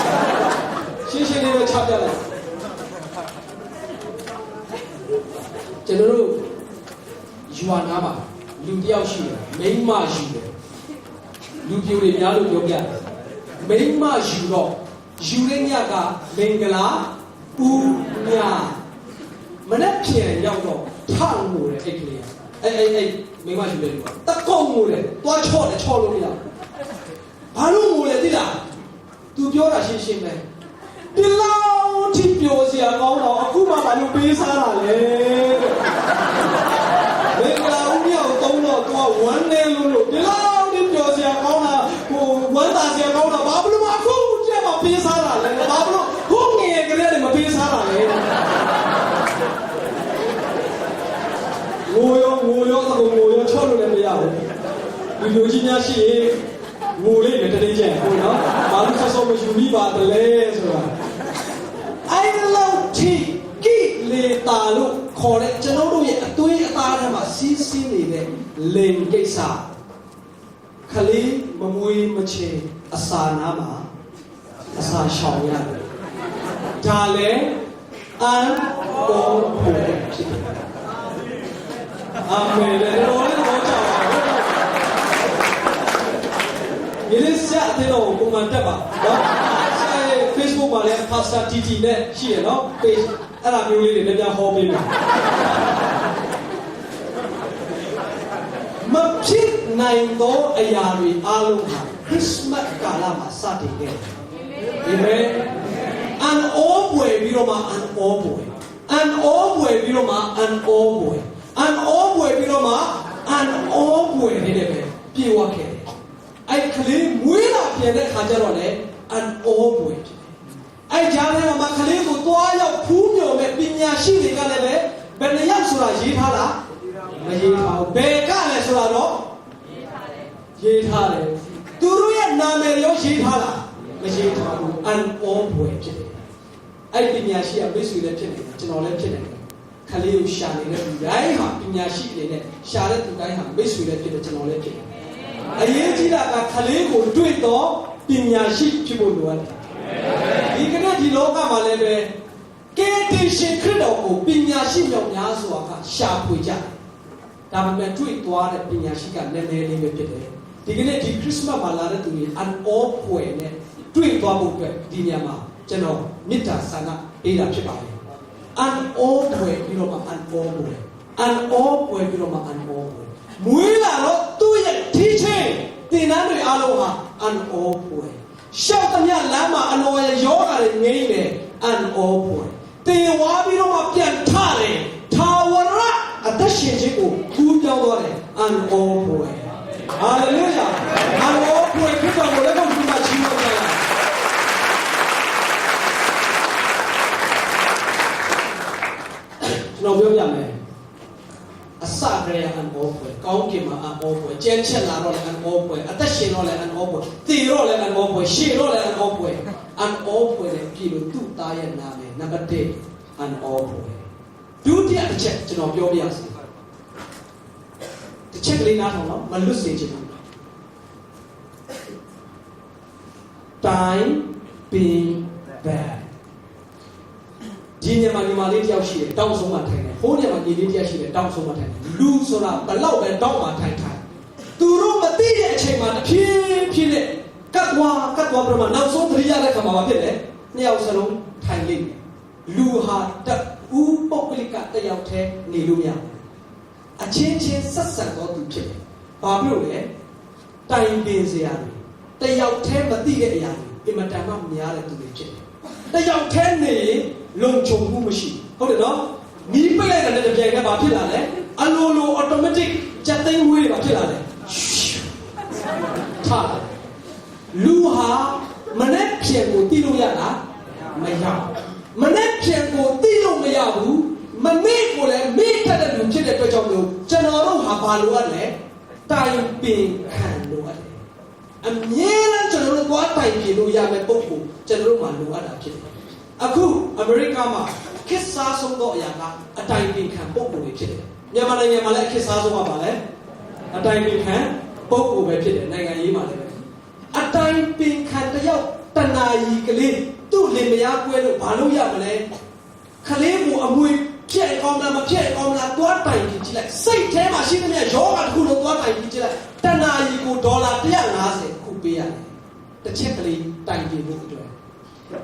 Speaker 1: ရှင်းလေးပဲချပြလိုက်ကျွန်တော်တို့ယူဝါနာမှာလူတယောက်ရှိတယ်မိန်းမရှိတယ်လူပြိုတွေများလို့ပြောပြတယ်မိန်းမရှိတော့ယူရင်းညကမင်္ဂလာဦးညမနေ့ပြန်ရောက်တော့ထောက်ငိုတယ်အဲ့ကလေးအဲ့မိန်းမရှိတယ်လို့တကုံငိုတယ်တွားချော့တယ်ချော့လို့မရဘာလို့ငိုလဲသိလားသူပြောတာရှင်းပဲဒီလောက်ထိပြောစရာကောင်းတော့အခုမှဘာလို့ပေးစားတာလဲမင်္ဂလာဦးမြောက်သုံးတော့သူကဝမ်းနေလို့ဒီလောက်ထိ တော့လို့လည်းမရဘူးလူမျိုးကြီးများရှိရင်ငိုလေးနဲ့တနေ့ကျရင်ဟုတ်နော်ဘာလို့ဆော့ဆော့မယူမိပါတလဲဆိုတာအဲ့လောက်ထိကိလေတာလို့ခေါ်တဲ့ကျွန်တော်တို့ရဲ့အသွေးအသားထဲမှာစီးဆင်းနေတဲ့လင်ကိစ္စခလေးမမွေးမချေအစာနာမှာအစာရှောင်ရတယ်ဒါလည်းအန်ပေါ်ဖို့ဖြစ်တယ်အာမင်လေတော်လည်းတော့ကြောက်ပါဘူးဒီဆက်တဲ့တော့ပုံမှန်တက်ပါနော်ဆက် Facebook မှာလည်း Pastor TT နဲ့ရှိရနော် page အဲ့ဒါမျိုးလေးတွေလည်းပြန်ဟောပေးမယ်မဖြစ်နိုင်သောအရာတွေအားလုံးဟာခရစ်မတ်ကာလမှာစတင်ခဲ့တယ်အာမင်အန်အောပွေပြီးတော့မှအန်အောပွေအန်အောပွေပြီးတော့မှအန်အောပွေအန်အောပွေပြီးတော့မှအန်အောပွေနေတဲ့ပဲပြေဝခဲ့တယ်အဲ့ကလေးမွေးလာပြန်တဲ့ခါကျတော့လေအန်အောပွေဖြစ်တယ်အဲ့ကြားထဲမှာကလေးကိုသွားရောက်ဖူးမြော်မဲ့ပညာရှိတွေကလည်းပဲဘယ်နှယောက်ဆိုတာရေးထားလားမရေးထားဘူးဘယ်ကလဲဆိုတာတော့ရေးထားတယ်သူတို့ရဲ့နာမည်ရောရေးထားလားမရေးထားဘူးအန်အောပွေဖြစ်တယ်အဲ့ပညာရှိကမိတ်ဆွေလည်းဖြစ်နေတယ်ကျွန်တော်လည်းဖြစ်နေတယ်ခလေးကိုရှာနေတဲ့လူတိုင်းဟာပညာရှိတွေနဲ့ရှာတဲ့သူတိုင်းဟာမိတ်ဆွေလည်းဖြစ်တယ်ကျွန်တော်လည်းဖြစ်တယ်အရေးကြီးတာကခလေးကိုတွေ့တော့ပညာရှိဖြစ်ဖို့လိုအပ်တယ်ဒီကနေ့ဒီလောကမှာလည်းပဲကယ်တင်ရှင်ခရစ်တော်ကိုပညာရှိမြောက်များစွာကရှာဖွေကြတယ်ဒါပေမဲ့တွေ့သွားတဲ့ပညာရှိကနည်းနည်းလေးပဲဖြစ်တယ်ဒီကနေ့ဒီခရစ်စမတ်မှာလာတဲ့သူတွေအန်အောဖွယ်နဲ့တွေ့သွားဖို့အတွက်ဒီညမှာကျွန်တော်မေတ္တာဆန္ဒပေးတာဖြစ်ပါတယ်အန်အောဖွယ်ပြီးတော့မှအန်အောဖွယ်အန်အောဖွယ်ပြီးတော့မှအန်အောဖွယ်မွေးလာတော့သူ့ရဲ့ teaching သင်တန်းတွေအားလုံးဟာအန်အောဖွယ်ရှောက်သမျှလမ်းမှာအလောရဲ့ယောဂါတွေငြိမ့်တယ်အန်အောဖွယ်တင်ဝါပြီးတော့မှပြန်ထတယ်ထာဝရအသက်ရှင်ခြင်းကိုကူးပြောင်းသွားတယ်အန်အောဖွယ်ဟာလေလုယာအန်အောဖွယ်ဖြစ်တော်မူတဲ့ဘုရားမှာချီးမွမ်းကြတယ်ကျွန်တော်ပြောပြမယ်အစကတည်းကအန်အောဖွယ်ကောင်းကင်မှာအန်အောဖွယ်ကျဲချက်လာတော့လည်းအန်အောဖွယ်အသက်ရှင်တော့လည်းအန်အောဖွယ်တည်တော့လည်းအန်အောဖွယ်ရှေ့တော့လည်းအန်အောဖွယ်အန်အောဖွယ်နဲ့ပြည်လို့သူ့သားရဲ့နာမည်နံပါတ်1အန်အောဖွယ်ဒုတိယတစ်ချက်ကျွန်တော်ပြောပြရစီတစ်ချက်ကလေးနားထောင်တော့မလွတ်စေချင်ဘူး time being bad ဒီညမှာညီမလေးတယောက်ရှိတယ်တောင်းဆုံးမှထိုင်တယ်ဟိုးညမှာညီလေးတယောက်ရှိတယ်တောင်းဆုံးမှထိုင်တယ်လူဆိုတာဘလောက်ပဲတောင်းမှထိုင်သူတို့မသိတဲ့အချိန်မှာတစ်ဖြည်းဖြည်းနဲ့ကတ်သွားပြမနောက်ဆုံးသတိရတဲ့ခါမှာဖြစ်တယ်နှစ်ယောက်စလုံးထိုင်လိမ့်မယ်လူဟာတူပုဂ္ဂလိကတယောက်တည်းနေလို့မရဘူးအချင်းချင်းဆက်ဆံတော်သူဖြစ်တယ်ဘာဖြစ်လို့လဲတိုင်ပင်စရာတွေတယောက်တည်းမသိတဲ့အရာတွေအင်မတန်မှများတဲ့သူတွေဖြစ်တယ်တယောက်တည်းနေလုံခြုံမှုမရှိဟုတ်တယ်နော်မီးပိတ်လိုက်တဲ့ကြိုင်နဲ့ဘာဖြစ်လာလဲအလိုလို automatic စက်သိမ်းဝေးဘာဖြစ်လာလဲထားလူဟာမနဲ့ပြန်ကိုသိလို့ရလားမရမနဲ့ပြန်ကိုသိလို့မရဘူးမမေ့ကိုလည်းမေ့တတ်တဲ့လူဖြစ်တဲ့အတွက်ကြောင့်လို့ကျွန်တော်တို့ဟာဘာလို့ရလဲတိုင်ပင်ခံလို့ရတယ်အမြဲတမ်းကျွန်တော်တို့သွားတိုင်ပင်လို့ရမယ်ပုံကိုကျွန်တော်တို့မှလိုအပ်တာဖြစ်တယ်အခုအမေရိကမှာခေတ်စားဆုံးသောအရာကအတိုင်ပင်ခံပုံကိုဖြစ်တယ်မြန်မာနိုင်ငံမှာလည်းခေတ်စားဆုံးကပါလဲအတိုင်ပင်ခံပုံကိုပဲဖြစ်တယ်နိုင်ငံရေးမှာလည်းအတိုင်ပင်ခံတယောက်တနာရီကလေးသူ့လင်မယားကွဲလို့ဘာလို့ရမလဲခလေးကိုအမွေဖြဲ့အောင်လားမဖြဲ့အောင်လားသွားတိုင်ကြည့်လိုက်စိတ်ထဲမှာရှိသမျှယောဂတစ်ခုလုံးသွားတိုင်ကြည့်လိုက်တနာရီကိုဒေါ်လာ150ခုပေးရတယ်တစ်ချက်ကလေးတိုင်ကြည့်ဖို့အတွက်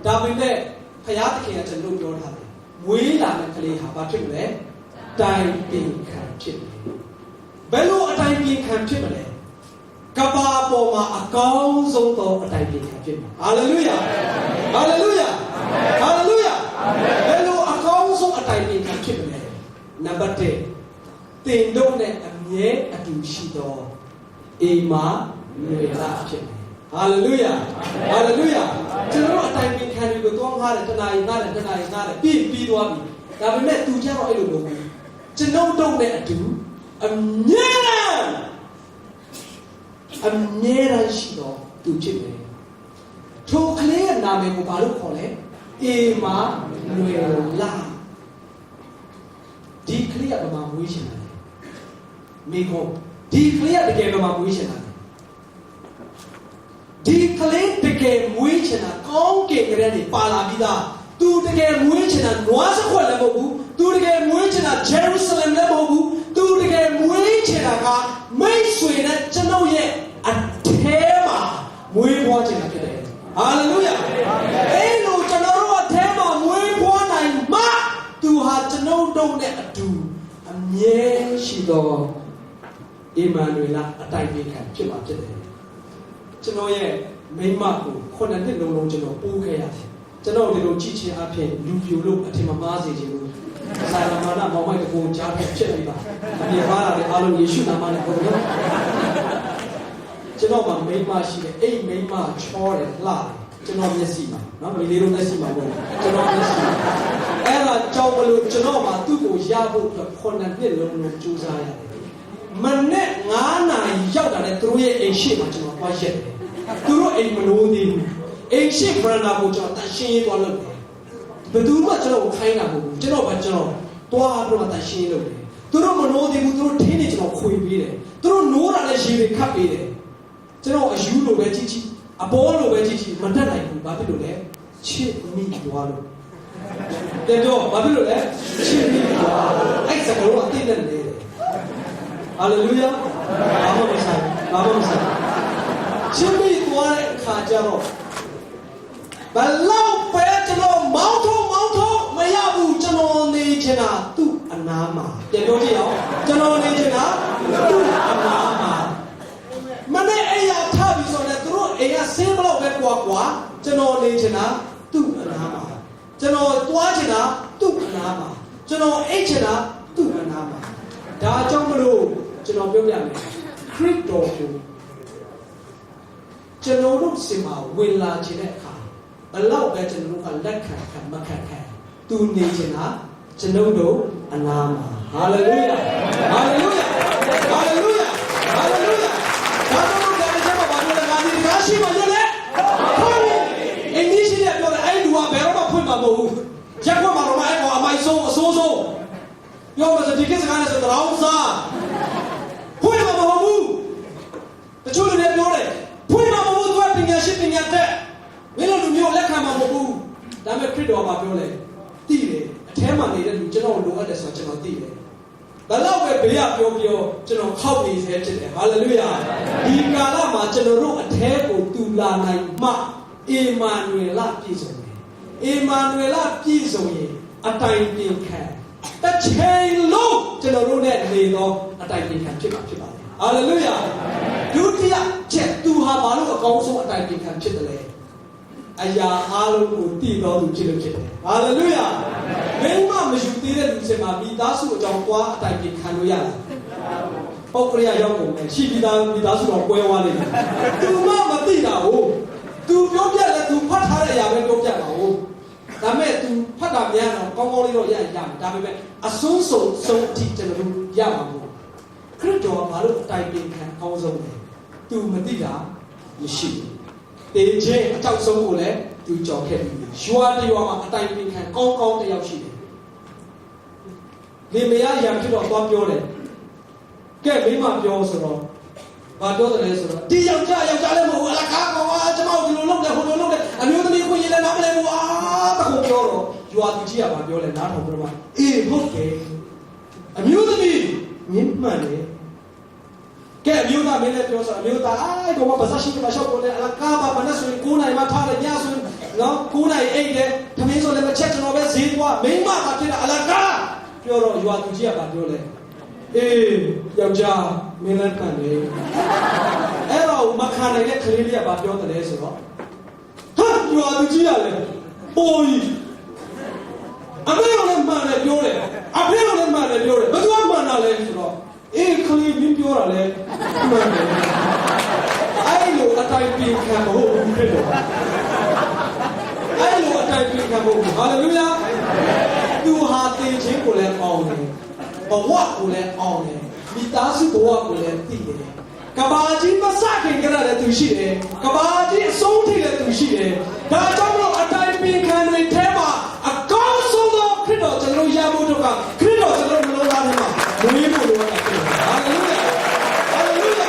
Speaker 1: ဒါပေမဲ့ဖယားသခင်ကကျွန်တော်ပြောထားတယ်မွေးလာတဲ့ကလေးဟာဘာဖြစ်မလဲတိုင်ပင်ခံဖြစ်တယ်ဘယ်လိုအတိုင်ပင်ခံဖြစ်မလဲကဘာပေါ်မှာအကောင်းဆုံးသောအတိုင်ပင်ခံဖြစ်မှာဟာလေလုယာဟာလေလုယာဟာလေလုယာဘယ်လိုအကောင်းဆုံးအတိုင်ပင်ခံဖြစ်မလဲနံပါတ်1တင်တို့နဲ့အမြဲအတူရှိသောအိမ်မှာနေလာဖြစ်မယ်ဟာလေလုယာဟာလေလုယာကျွန်တော်အတိုင်ပင်ခံတွေကိုသွားငားတယ်တနာရီငားတယ်ပြီးသွားပြီဒါပေမဲ့သူကြတော့အဲ့လိုမဟုတ်ဘူးကျွန်တော်တို့နဲ့အတူ Amnera shido tu chile. To clear name ko baru kole Ema Nuela. Declare the mamuishan. Miko declare the game of mamuishan. Declare the game which and a conking ready palavida. To the game which and a Noasa Lemobu, to the game which and a Jerusalem Lemobu, to the game which and a May Sweden, Chanoye. A tema muy watching today. Hallelujah. Eno chanaro a tema muy watching ma to have to know don't let do. Amye shido Emmanuela a time can keep up today. Chanoye may mark when I didn't know Chano Pukayat. Chano little teaching up here, you look at him a mazi. Salamana, my wife will jump at Chiliba. And the Vara, the Alan Yeshua,ကျွန်တော်ကမိန်းမရှိတယ်အိမ်မိန်းမချောတယ်လှတယ်ကျွန်တော်မျက်စိမှာနော်ဒီလေးလုံးမျက်စိမှာပေါ့ကျွန်တော်မျက်စိအဲ့ဒါကြောင့်မလို့ကျွန်တော်ကသူ့ကိုရဖို့အတွက်9နှစ်လုံးကြိုးစားရတယ်မနေ့9နာရီရောက်တာနဲ့သူတို့ရဲ့အိမ်ရှိမှာကျွန်တော်သွားရက်တယ်သူတို့အိမ်မလို့သေးဘူးအိမ်ရှိဘရန်ဒါကိုကျွန်တော်တန်ရှင်းရေးသွားလုပ်တယ်ဘယ်သူမှကျွန်တော်ကိုခိုင်းတာမဟုတ်ဘူးကျွန်တော်သွားပြီးတော့တန်ရှင်းလုပ်တယ်သူတို့မလို့သေးဘူးသူတို့ထင်းနေကျွန်တော်ခွေပေးတယ်သူတို့နိုးတာလည်းရေတွေခတ်ပေးတယ်ကျွန်တော်အယူလိုပဲကြည့်ကြည့်အပေါ်လိုပဲကြည့်ကြည့်မတတ်နိုင်ဘူးဘာဖြစ်လို့လဲချစ်မိသွားလို့တဲ့တော့ဘာဖြစ်လို့လဲချစ်မိသွားအဲ့စကားတော့အသိနဲ့နေတယ်ဟာလေလုယာဘာမှမဆိုင်ချစ်မိသွားတဲ့အခါကျတော့ဘလောက်ပဲကျွန်တော်မောင်းထုံမရဘူးကျွန်တော်နေချင်တာသူ့အနာမှာပြန်ပြောကြည့်အောင်ကျွန်တော်နေချင်တာသူ့အနာမှာမနေ့အဲ့ရထားပြီးဆိုတော့သူတို့အိမ်ကဆင်းမလို့ပဲကွာကျွန်တော်နေချင်တာသူ့အနာမှာကျွန်တော်သွားချင်တာသူ့အနာမှာကျွန်တော်အိတ်ချင်တာသူ့အနာမှာဒါကြောင့်မလို့ကျွန်တော်ပြောပြမယ်ခရစ်တော်ကိုကျွန်တော်တို့စင်မှာဝင်လာခြင်းတဲ့အခါဘလောက်ပဲကျွန်တော်တို့ကလက်ခံမခံသူနေချင်တာကျွန်တော်တို့အနာမှာဟာလေလုယာဟာလေလုယာဟာလေလုယာဟာလေလုယာဘာလို့လဲကျွန်တော်ဘာလို့လဲဒီကားရှိမလို့လဲဟုတ်အင်းဒီရှိတယ်ပြောတယ်အဲ့လူကဘယ်တော့မှဖွင့်မှာမဟုတ်ဘူးရက်ခွက်မှာတော့အဲ့ကောင်အမိုက်ဆုံးအဆိုးဆုံးပြောလို့ဒီကိစ္စကလည်းဆိုတော့စားဖွင့်မှာမဟုတ်ဘူးတချို့လူတွေပြောတယ်ဖွင့်မှာမဟုတ်ဘူးသူကပညာရှိပညာတတ်မင်းတို့လူမျိုးလက်ခံမှာမဟုတ်ဘူးဒါပေမဲ့ခရစ်တော်ကပြောတယ်သိတယ်အထဲမှာနေတဲ့လူကျွန်တော်လိုအပ်တယ်ဆိုတော့ကျွန်တော်သိတယ်ဘလောက်ပဲဘေးကပြောကျွန်တော်ခောက်နေစေဖြစ်တယ်ဟာလေလုယာဒီကာလမှာကျွန်တော်တို့အထဲကိုတူလာနိုင်မှအေမာနွေလပြည့်စုံတယ်အေမာနွေလပြည့်စုံရင်အတိုင်ပင်ခံတစ်ချိန်လုံးကျွန်တော်တို့နဲ့နေတော့အတိုင်ပင်ခံဖြစ်မှာဖြစ်ပါတယ်ဟာလေလုယာဒုတိယချက်သူဟာဘာလို့အကောင်းဆုံးအတိုင်ပင်ခံဖြစ်တယ်လဲအရာအားလုံးကိုတည်တော်သူဖြစ်လို့ဖြစ်တယ်ဟာလေလုယာမင်းမမယူသေးတဲ့လူစင်မှာမိသားစုအကြောင်းသွားအတိုင်ပင်ခံလို့ရလားပုဂ္ဂလိကရောက်ကုန်တယ်ရှိပြီးသားမိသားစုတော့ကွဲသွားလိမ့်မယ်သူမမသိတာကိုသူပြောပြတယ်သူဖတ်ထားတဲ့အရာပဲပြောပြတာကိုဒါမဲ့သူဖတ်တာများတော့ကောင်းကောင်းလေးတော့ရမယ်ဒါပေမဲ့အဆုံးစုံအထိကျွန်တော်တို့ရမှာမဟုတ်ခရစ်တော်ကဘာလို့အတိုင်ပင်ခံအကောင်းဆုံးလဲသူမသိတာမရှိဘူးတေချင်းအကြောက်ဆုံးကိုလည်းသူကြော်ခဲ့ပြီရွာတရွာမှာအတိုင်ပင်ခံကောင်းတယောက်ရှိတယ်လေမယားရံဖြစ်တော့သွားပြောတယ်ကဲမိမပြောဆိုတော့ဘာပြောတယ်လဲဆိုတော့ဒီယောက်ျားလည်းမဟုတ်ဘူးအလကားကောင်ကကျွန်တော်ဒီလိုလုပ်တယ်ဟိုလိုလုပ်တယ်အမျိုးသမီးကိုရင်လည်းနားမလဲဘူးတခုပြောတော့ရွာသူကြီးကဘာပြောလဲနားထောင်ပြတော့အေးဟုတ်တယ်အမျိုးသမီးမြင့်မှန်တယ်ကဲအမျိုးသားမင်းလည်းပြောဆိုအမျိုးသားအဲ့တော့ဘာသာရှိတယ်မရှောက်ကိုလည်းအလကားပါမနဲ့ဆိုရင်9နိုင်မှထားတယ်ညဆိုရင်နော်9နိုင်အိတ်တယ်သမင်းဆိုလည်းမချက်ကျွန်တော်ပဲဈေးသွားမိမကဖြစ်တာအလကားပြောတော့ရွာသူကြီးကဘာပြောလဲအေးယောက်ျားမင်းလည်းခံတယ်အဲ့တော့မခံနိုင်တဲ့ကလေးလေးကဘာပြောတယ်လဲဆိုတော့ဟာရွာသူကြီးကလည်းပိုကြီးအမေကလည်းမှန်တယ်ပြောတယ်အဖေကလည်းမှန်တယ်ပြောတယ်ဘယ်သူမှန်တာလဲဆိုတော့အေးခလေးမင်းပြောတာလဲမှန်တယ်အဲ့လိုအတိုင်းပြင်ခံဖို့ဘူးဖြစ်တော့အဲ့လိုအတိုင်းပြင်ခံဖို့ဟာလေလုယာသူဟာတင်ချင်းကိုလည်းအောင်းတယ်ဘဝကိုလည်းအောင်းတယ် မိသားစုဘဝကိုလည်းသိတယ်ကဘာကြီးမစခင်ကြတဲ့သူရှိတယ်ကဘာကြီးအဆုံးထိတဲ့သူရှိတယ်ဒါကြောင့်မို့အတိုင်းပင်ခံတွေထဲမှာအကောင်းဆုံးသောခရစ်တော်ကျွန်တော်ရဖို့တော့ခရစ်တော်ကျွန်တော်မလို့သားထဲမှာမွေးဖို့လိုတာဖြစ်တယ်ဟာလေလုယာဟာလေလုယာ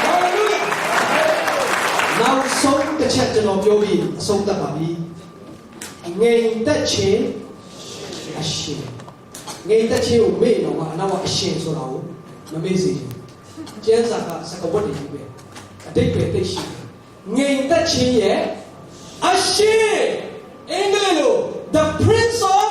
Speaker 1: ဟာလေလုယာနောက်ဆုံးတစ်ချက်ကျွန်တော်ပြောပြီးအဆုံးသတ်ပါပြီငြိမ်သက်ခြင်းအရှင်ငြိမ်သက်ခြင်းကိုမေ့တော့ကအနောက်ကအရှင်ဆိုတာကိုမမေ့စေချင်ကျမ်းစာကစကားဝတ်တွေကြီးပဲအတိတ်ပဲသိရှိငြိမ်သက်ခြင်းရဲ့အရှင်အင်္ဂလိပ်လို the prince of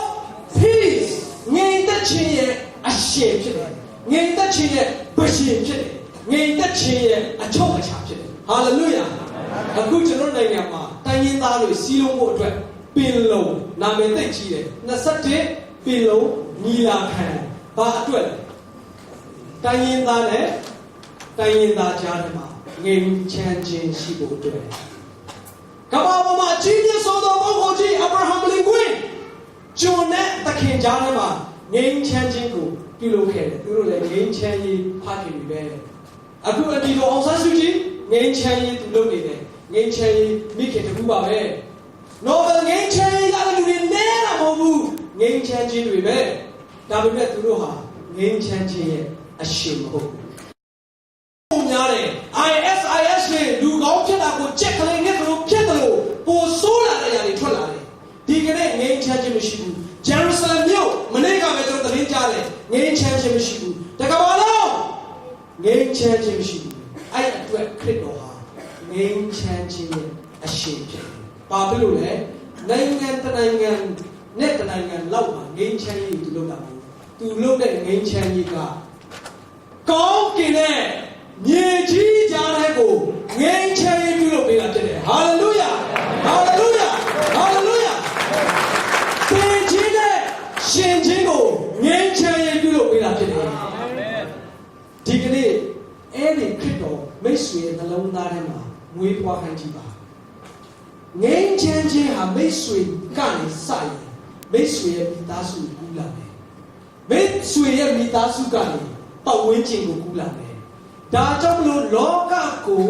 Speaker 1: peace ငြိမ်သက်ခြင်းရဲ့အရှင်ဖြစ်တယ်ငြိမ်သက်ခြင်းရဲ့ဘုရင်ဖြစ်တယ်ငြိမ်သက်ခြင်းရဲ့အချုပ်အခြာဖြစ်တယ်ဟာလေလုယာအခုကျွန်တော်နိုင်ငံမှာတိုင်းရင်းသားတွေစီးလုံးဖို့အတွက်ပင်လုံနာမည်သိကြီးတယ်21ပင်လုံညီလာခံဘာအတွက်တိုင်းရင်းသားနဲ့တိုင်းရင်းသားကြားထဲမှာငြိမ်ချမ်းခြင်းရှိဖို့အတွက်ကမ္ဘာပေါ်မှာအကြီးမြတ်ဆုံးသောပုဂ္ဂိုလ်ကြီးအာဗြဟံလင်ကွင်းဂျွန်နဲ့သခင်ကြားထဲမှာငြိမ်ချမ်းခြင်းကိုပြုလုပ်ခဲ့တယ်သူတို့လည်းငြိမ်ချမ်းရေးဖခင်တွေပဲအခုအဒီတော်အောင်ဆန်းစုကြည်ငြိမ်ချမ်းရေးသူလုပ်နေတယ်ငြိမ်ချမ်းရေးမိခင်တခုပါပဲနော်ဘယ်ငြိမ်ချမ်းရေးကလည်းလူတွေနဲတာမဟုတ်ဘူးငြိမ်ချမ်းခြင်းတွေပဲဒါပေမဲ့သူတို့ဟာငြိမ်ချမ်းခြင်းရဲ့အရှင်မဟုတ်ဘူးများတယ် ISIS နဲ့လူကောင်းဖြစ်တာကိုကြက်ကလေးနဲ့တို့ဖြစ်တယ်လို့ပိုဆိုးလာတဲ့ຢာတွေထွက်လာတယ်ဒီကနေ့ငြိမ်ချမ်းခြင်းမရှိဘူးဂျေရုဆလင်မြို့မနေ့ကပဲကျွန်တော်သတင်းကြားတယ်ငြိမ်ချမ်းခြင်းမရှိဘူးတကဘာလုံးငြိမ်ချမ်းခြင်းမရှိဘူးအဲ့အတွက်ခရစ်တော်ဟာငြိမ်ချမ်းခြင်းရဲ့အရှင်ဖြစ်တယ်ဘာဖြစ်လို့လဲနိုင်ငံတနိုင်ငံနဲ့တနိုင်ငံလောက်မှာငြိမ်းချမ်းရေးသူလုပ်တာမဟုတ်သူလုပ်တဲ့ငြိမ်းချမ်းရေးကကောင်းကင်နဲ့မြေကြီးကြားထဲကိုငြိမ်းချမ်းရေးပြုလုပ်ပေးတာဖြစ်တယ်ဟာလေလုယာဟာလေလုယာဟာလေလုယာသင်ကြီးနဲ့ရှင်ချင်းကိုငြိမ်းချမ်းရေးပြုလုပ်ပေးတာဖြစ်တယ်ဒီကနေ့အဲ့ဒီခရစ်တော်မိတ်ဆွေနှလုံးသားထဲမှာမွေးဖွားခံကြည့်ပါငြိမ်းချမ်းခြင်းဟာမိတ်ဆွေကနေစရင်မိတ်ဆွေရဲ့မိသားစုကိုကူးလာတယ်မိတ်ဆွေရဲ့မိသားစုကနေပတ်ဝန်းကျင်ကိုကူးလာတယ်ဒါကြောင့်မလို့လောကကို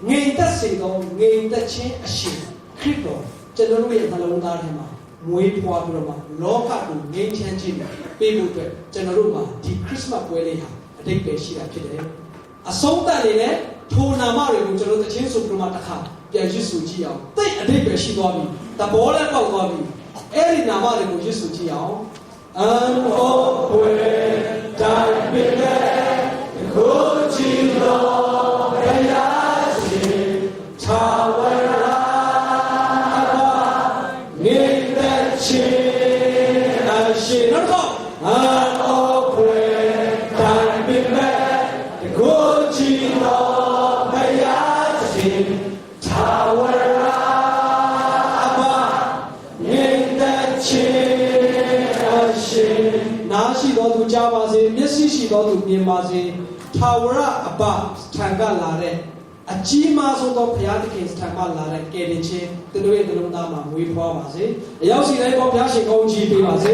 Speaker 1: ငြိမ်သက်စေသောငြိမ်သက်ခြင်းအရှင်ခရစ်တော်ကျွန်တော်တို့ရဲ့နှလုံးသားထဲမှာမွေးဖွားပြီးတော့မှလောကကိုငြိမ်းချမ်းခြင်းပေးဖို့အတွက်ကျွန်တော်တို့မှာဒီခရစ်စမတ်ပွဲလေးဟာအတိတ်ပဲရှိတာဖြစ်တယ်အဆုံးသတ်နေတဲ့ထိုနာမတွေကိုကျွန်တော်သချင်းဆိုပြမတစ်ခါပြန်ရွတ်ဆိုကြည့်အောင်တိတ်အတိတ်ပဲရှိသွားပြီသဘောလည်းပေါက်သွားပြီအဲ့ဒီနာမတွေကိုရွတ်ဆိုကြည့်အောင်အန်ဟောပွေတိုင်းပင်လေကိုကြည့်တော့ဘုရားရှင်သာဝရအဘနေသက်ချင်းအရှင်တော့အန်ဟောပွေတိုင်းပင်လေကိုကြည့်တော့ဘုရားရှင်သာဝရအဘနေသက်ချင်းအရှင်နာရှိတော်သူကြားပါစေမျက်စိရှိတော်သူမြင်ပါစေထာဝရအဘထံကလာတဲ့အကြီးမားဆုံးသောဘုရားသခင်ထံကလာတဲ့ကယ်တင်ခြင်းသူတို့ရဲ့နှလုံးသားမှာမွေးဖွားပါစေအရောက်စီတိုင်းပေါ်ဘုရားရှင်ကောင်းချီးပေးပါစေ